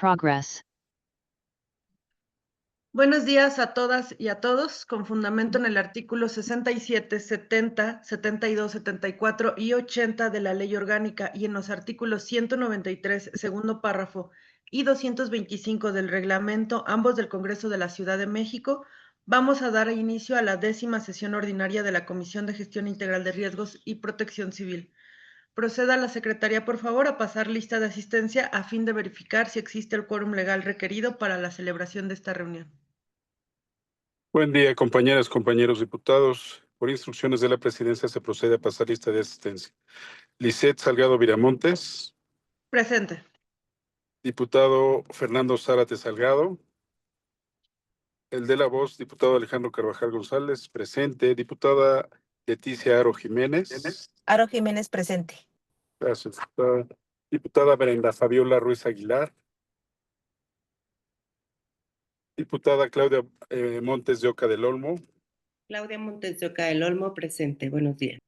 progress. Buenos días a todas y a todos. Con fundamento en el artículo 67, 70, 72, 74 y 80 de la Ley Orgánica y en los artículos 193, segundo párrafo, y 225 del reglamento, ambos del Congreso de la Ciudad de México, vamos a dar inicio a la 10ª sesión ordinaria de la Comisión de Gestión Integral de Riesgos y Protección Civil. Proceda a la Secretaría, por favor, a pasar lista de asistencia a fin de verificar si existe el quórum legal requerido para la celebración de esta reunión. Buen día, compañeras, compañeros diputados. Por instrucciones de la presidencia se procede a pasar lista de asistencia. Lisette Salgado Viramontes, Presente. diputado Fernando Zárate Salgado. El de la voz, diputado Alejandro Carvajal González, presente. Diputada Leticia Aro Jiménez. Aro Jiménez, presente. Gracias, diputada. Diputada Brenda Fabiola Ruiz Aguilar. Diputada Claudia Montes de Oca del Olmo. Claudia Montes de Oca del Olmo, presente. Buenos días.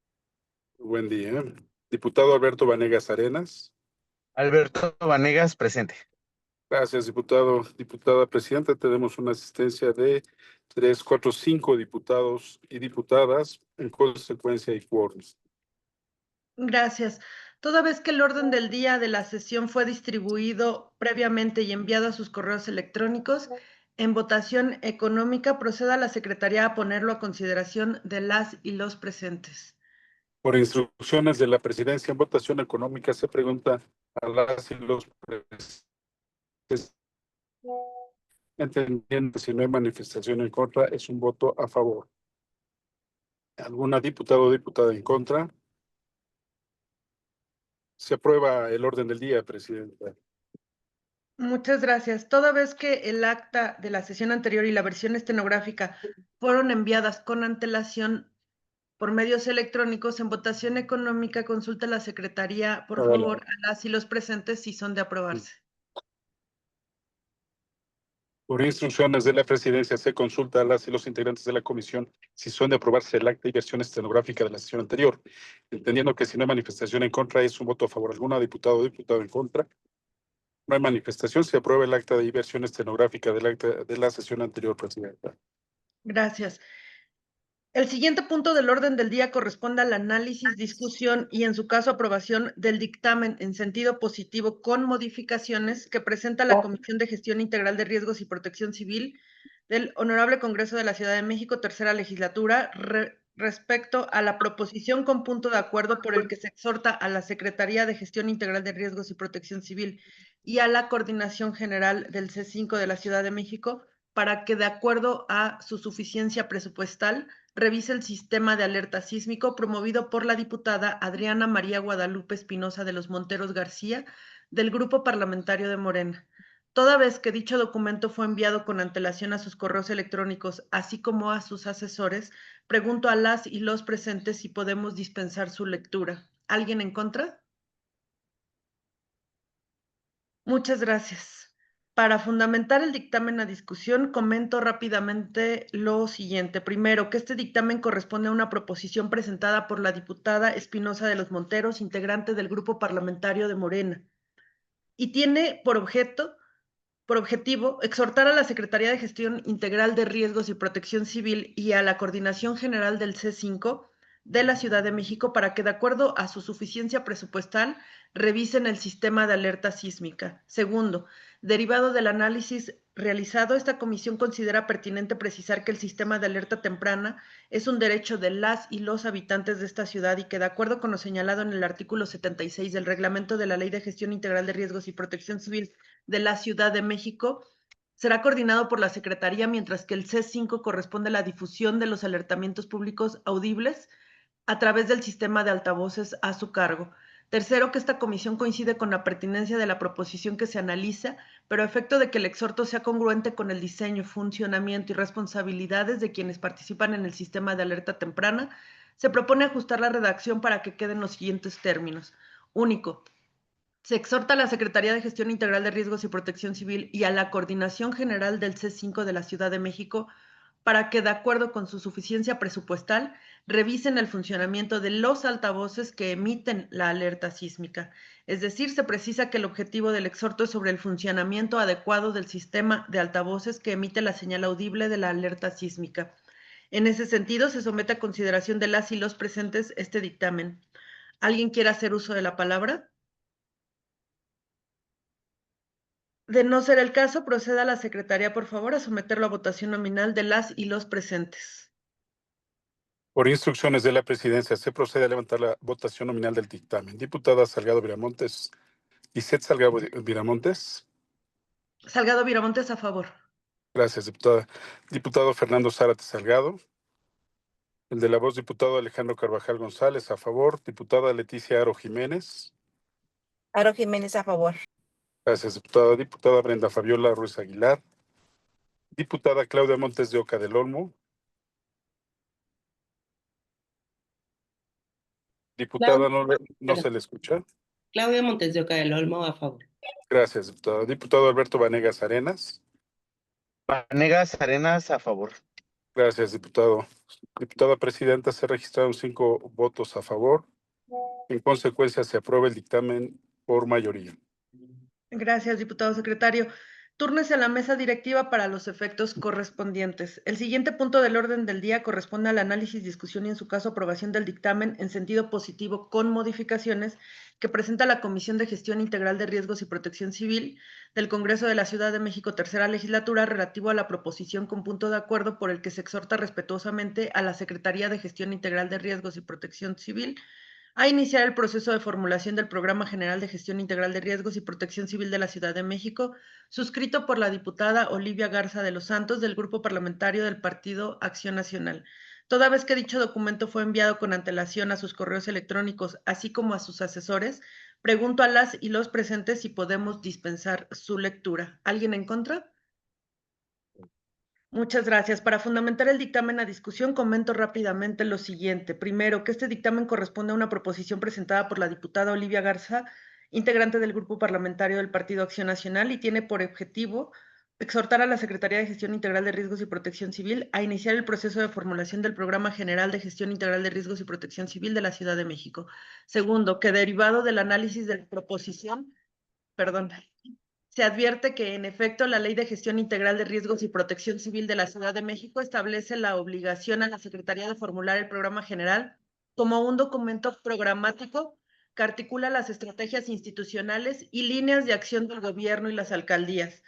Buen día. Diputado Alberto Vanegas Arenas. Alberto Vanegas, presente. Gracias, diputado. Diputada presidenta, tenemos una asistencia de 3, 4, 5 diputados y diputadas, en consecuencia y quórum. Gracias. Toda vez que el orden del día de la sesión fue distribuido previamente y enviado a sus correos electrónicos, en votación económica proceda a la Secretaría a ponerlo a consideración de las y los presentes. Por instrucciones de la presidencia en votación económica se pregunta a las y los presentes, entendiendo que si no hay manifestación en contra, es un voto a favor. ¿Alguna diputado o diputada en contra? Se aprueba el orden del día, presidenta. Muchas gracias. Toda vez que el acta de la sesión anterior y la versión estenográfica fueron enviadas con antelación por medios electrónicos, en votación económica consulta a la Secretaría, por favor, a las y los presentes si son de aprobarse. Por instrucciones de la presidencia se consulta a las y los integrantes de la comisión si son de aprobarse el acta y versión estenográfica de la sesión anterior, entendiendo que si no hay manifestación en contra es un voto a favor. ¿Alguna diputado o diputado en contra? No hay manifestación, se aprueba el acta y versión estenográfica del acta de la sesión anterior, presidenta. Gracias. El siguiente punto del orden del día corresponde al análisis, discusión y, en su caso, aprobación del dictamen en sentido positivo con modificaciones que presenta la Comisión de Gestión Integral de Riesgos y Protección Civil del Honorable Congreso de la Ciudad de México, tercera legislatura, respecto a la proposición con punto de acuerdo por el que se exhorta a la Secretaría de Gestión Integral de Riesgos y Protección Civil y a la Coordinación General del C5 de la Ciudad de México para que, de acuerdo a su suficiencia presupuestal, revise el sistema de alerta sísmico promovido por la diputada Adriana María Guadalupe Espinosa de los Monteros García, del Grupo Parlamentario de Morena. Toda vez que dicho documento fue enviado con antelación a sus correos electrónicos, así como a sus asesores, pregunto a las y los presentes si podemos dispensar su lectura. ¿Alguien en contra? Muchas gracias. Para fundamentar el dictamen a discusión, comento rápidamente lo siguiente. Primero, que este dictamen corresponde a una proposición presentada por la diputada Espinosa de los Monteros, integrante del Grupo Parlamentario de Morena, y tiene por objetivo exhortar a la Secretaría de Gestión Integral de Riesgos y Protección Civil y a la Coordinación General del C5 de la Ciudad de México para que, de acuerdo a su suficiencia presupuestal, revisen el sistema de alerta sísmica. Segundo, derivado del análisis realizado, esta comisión considera pertinente precisar que el sistema de alerta temprana es un derecho de las y los habitantes de esta ciudad y que, de acuerdo con lo señalado en el artículo 76 del reglamento de la Ley de Gestión Integral de Riesgos y Protección Civil de la Ciudad de México, será coordinado por la Secretaría, mientras que el C5 corresponde a la difusión de los alertamientos públicos audibles a través del sistema de altavoces a su cargo. Tercero, que esta comisión coincide con la pertinencia de la proposición que se analiza, pero a efecto de que el exhorto sea congruente con el diseño, funcionamiento y responsabilidades de quienes participan en el sistema de alerta temprana, se propone ajustar la redacción para que queden los siguientes términos. Único. Se exhorta a la Secretaría de Gestión Integral de Riesgos y Protección Civil y a la Coordinación General del C5 de la Ciudad de México para que, de acuerdo con su suficiencia presupuestal, revisen el funcionamiento de los altavoces que emiten la alerta sísmica. Es decir, se precisa que el objetivo del exhorto es sobre el funcionamiento adecuado del sistema de altavoces que emite la señal audible de la alerta sísmica. En ese sentido, se somete a consideración de las y los presentes este dictamen. ¿Alguien quiere hacer uso de la palabra? De no ser el caso, proceda a la Secretaría, por favor, a someterlo a votación nominal de las y los presentes. Por instrucciones de la presidencia, se procede a levantar la votación nominal del dictamen. Diputada Salgado Viramontes, Lisette Salgado Viramontes. Salgado Viramontes, a favor. Gracias, diputada. Diputado Fernando Zárate Salgado. El de la voz, diputado Alejandro Carvajal González, a favor. Diputada Leticia Aro Jiménez. Aro Jiménez, a favor. Gracias, diputada. Diputada Brenda Fabiola Ruiz Aguilar. Diputada Claudia Montes de Oca del Olmo. Diputada, no se le escucha. Claudia Montes de Oca del Olmo, a favor. Gracias, diputado. Diputado Alberto Vanegas Arenas. Vanegas Arenas, a favor. Gracias, diputado. Diputada presidenta, se registraron 5 votos a favor. En consecuencia, se aprueba el dictamen por mayoría. Gracias, diputado secretario. Túrnese a la mesa directiva para los efectos correspondientes. El siguiente punto del orden del día corresponde al análisis, discusión y, en su caso, aprobación del dictamen en sentido positivo con modificaciones que presenta la Comisión de Gestión Integral de Riesgos y Protección Civil del Congreso de la Ciudad de México, tercera legislatura, relativo a la proposición con punto de acuerdo por el que se exhorta respetuosamente a la Secretaría de Gestión Integral de Riesgos y Protección Civil a iniciar el proceso de formulación del Programa General de Gestión Integral de Riesgos y Protección Civil de la Ciudad de México, suscrito por la diputada Olivia Garza de los Santos del Grupo Parlamentario del Partido Acción Nacional. Toda vez que dicho documento fue enviado con antelación a sus correos electrónicos, así como a sus asesores, pregunto a las y los presentes si podemos dispensar su lectura. ¿Alguien en contra? Muchas gracias. Para fundamentar el dictamen a discusión, comento rápidamente lo siguiente. Primero, que este dictamen corresponde a una proposición presentada por la diputada Olivia Garza, integrante del Grupo Parlamentario del Partido Acción Nacional, y tiene por objetivo exhortar a la Secretaría de Gestión Integral de Riesgos y Protección Civil a iniciar el proceso de formulación del Programa General de Gestión Integral de Riesgos y Protección Civil de la Ciudad de México. Segundo, que derivado del análisis de la proposición, se advierte que, en efecto, la Ley de Gestión Integral de Riesgos y Protección Civil de la Ciudad de México establece la obligación a la Secretaría de formular el programa general como un documento programático que articula las estrategias institucionales y líneas de acción del gobierno y las alcaldías.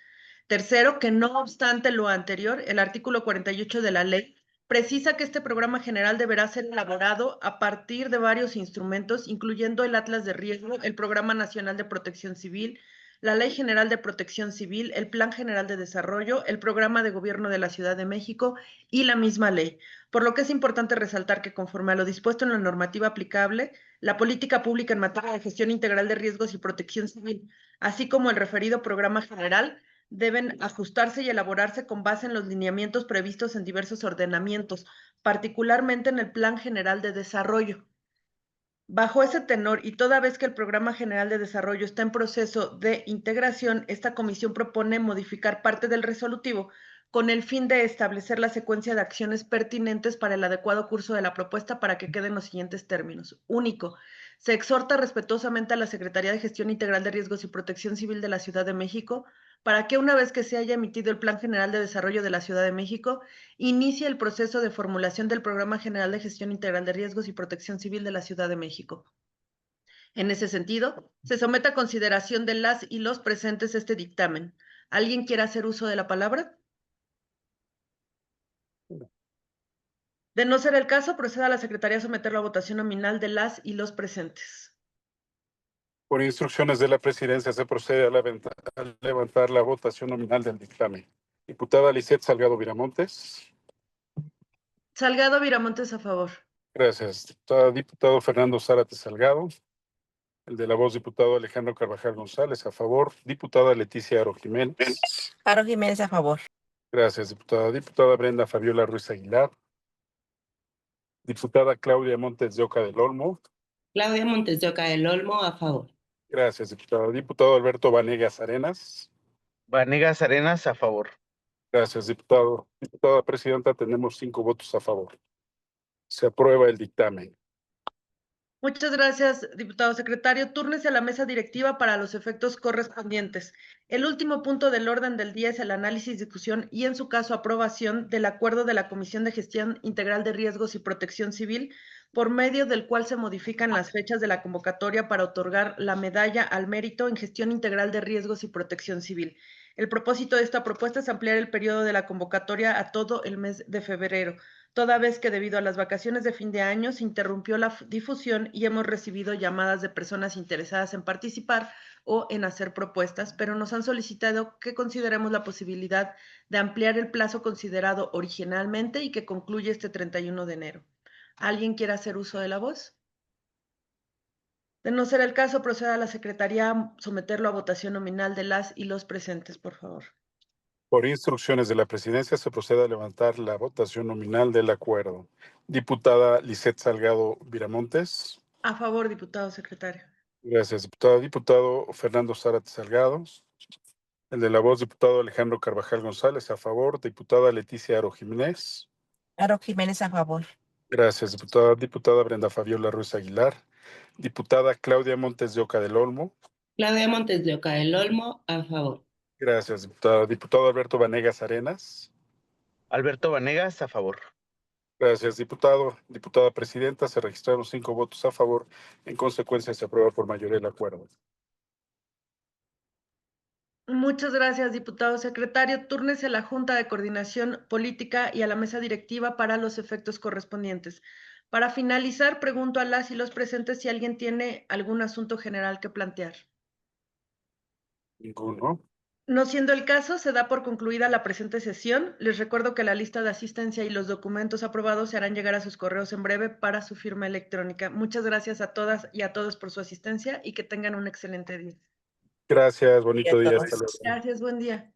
Tercero, que no obstante lo anterior, el artículo 48 de la ley precisa que este programa general deberá ser elaborado a partir de varios instrumentos, incluyendo el Atlas de Riesgo, el Programa Nacional de Protección Civil, la Ley General de Protección Civil, el Plan General de Desarrollo, el Programa de Gobierno de la Ciudad de México y la misma ley. Por lo que es importante resaltar que, conforme a lo dispuesto en la normativa aplicable, la política pública en materia de gestión integral de riesgos y protección civil, así como el referido programa general, deben ajustarse y elaborarse con base en los lineamientos previstos en diversos ordenamientos, particularmente en el Plan General de Desarrollo. Bajo ese tenor, y toda vez que el Programa General de Desarrollo está en proceso de integración, esta comisión propone modificar parte del resolutivo con el fin de establecer la secuencia de acciones pertinentes para el adecuado curso de la propuesta para que queden los siguientes términos. Único, se exhorta respetuosamente a la Secretaría de Gestión Integral de Riesgos y Protección Civil de la Ciudad de México para que, una vez que se haya emitido el Plan General de Desarrollo de la Ciudad de México, inicie el proceso de formulación del Programa General de Gestión Integral de Riesgos y Protección Civil de la Ciudad de México. En ese sentido, se somete a consideración de las y los presentes este dictamen. ¿Alguien quiere hacer uso de la palabra? De no ser el caso, proceda a la Secretaría a someterlo a votación nominal de las y los presentes. Por instrucciones de la presidencia, se procede a levantar la votación nominal del dictamen. Diputada Lisette Salgado Viramontes. Salgado Viramontes, a favor. Gracias. Diputado Fernando Zárate Salgado. El de la voz, diputado Alejandro Carvajal González, a favor. Diputada Leticia Aro Jiménez. Aro Jiménez, a favor. Gracias, diputada. Diputada Brenda Fabiola Ruiz Aguilar. Diputada Claudia Montes de Oca del Olmo. Claudia Montes de Oca del Olmo, a favor. Gracias, diputado. Diputado Alberto Vanegas Arenas. Vanegas Arenas, a favor. Gracias, diputado. Diputada presidenta, tenemos 5 votos a favor. Se aprueba el dictamen. Muchas gracias, diputado secretario. Túrnese a la mesa directiva para los efectos correspondientes. El último punto del orden del día es el análisis, discusión y, en su caso, aprobación del acuerdo de la Comisión de Gestión Integral de Riesgos y Protección Civil, por medio del cual se modifican las fechas de la convocatoria para otorgar la medalla al mérito en gestión integral de riesgos y protección civil. El propósito de esta propuesta es ampliar el periodo de la convocatoria a todo el mes de febrero, toda vez que debido a las vacaciones de fin de año se interrumpió la difusión y hemos recibido llamadas de personas interesadas en participar o en hacer propuestas, pero nos han solicitado que consideremos la posibilidad de ampliar el plazo considerado originalmente y que concluye este 31 de enero. ¿Alguien quiere hacer uso de la voz? De no ser el caso, proceda a la Secretaría a someterlo a votación nominal de las y los presentes, por favor. Por instrucciones de la presidencia, se procede a levantar la votación nominal del acuerdo. Diputada Lisette Salgado Viramontes. A favor, diputado secretario. Gracias, diputada. Diputado Fernando Zárate Salgado. El de la voz, diputado Alejandro Carvajal González, a favor. Diputada Leticia Aro Jiménez. Aro Jiménez a favor. Gracias, diputada. Diputada Brenda Fabiola Ruiz Aguilar. Diputada Claudia Montes de Oca del Olmo. Claudia Montes de Oca del Olmo, a favor. Gracias, diputada. Diputado Alberto Vanegas Arenas. Alberto Vanegas, a favor. Gracias, diputado. Diputada presidenta, se registraron 5 votos a favor. En consecuencia, se aprueba por mayoría el acuerdo. Muchas gracias, diputado secretario. Túrnese a la Junta de Coordinación Política y a la mesa directiva para los efectos correspondientes. Para finalizar, pregunto a las y los presentes si alguien tiene algún asunto general que plantear. Ninguno. No siendo el caso, se da por concluida la presente sesión. Les recuerdo que la lista de asistencia y los documentos aprobados se harán llegar a sus correos en breve para su firma electrónica. Muchas gracias a todas y a todos por su asistencia y que tengan un excelente día. Gracias, bonito Y a día. todos. Hasta luego. Gracias, buen día.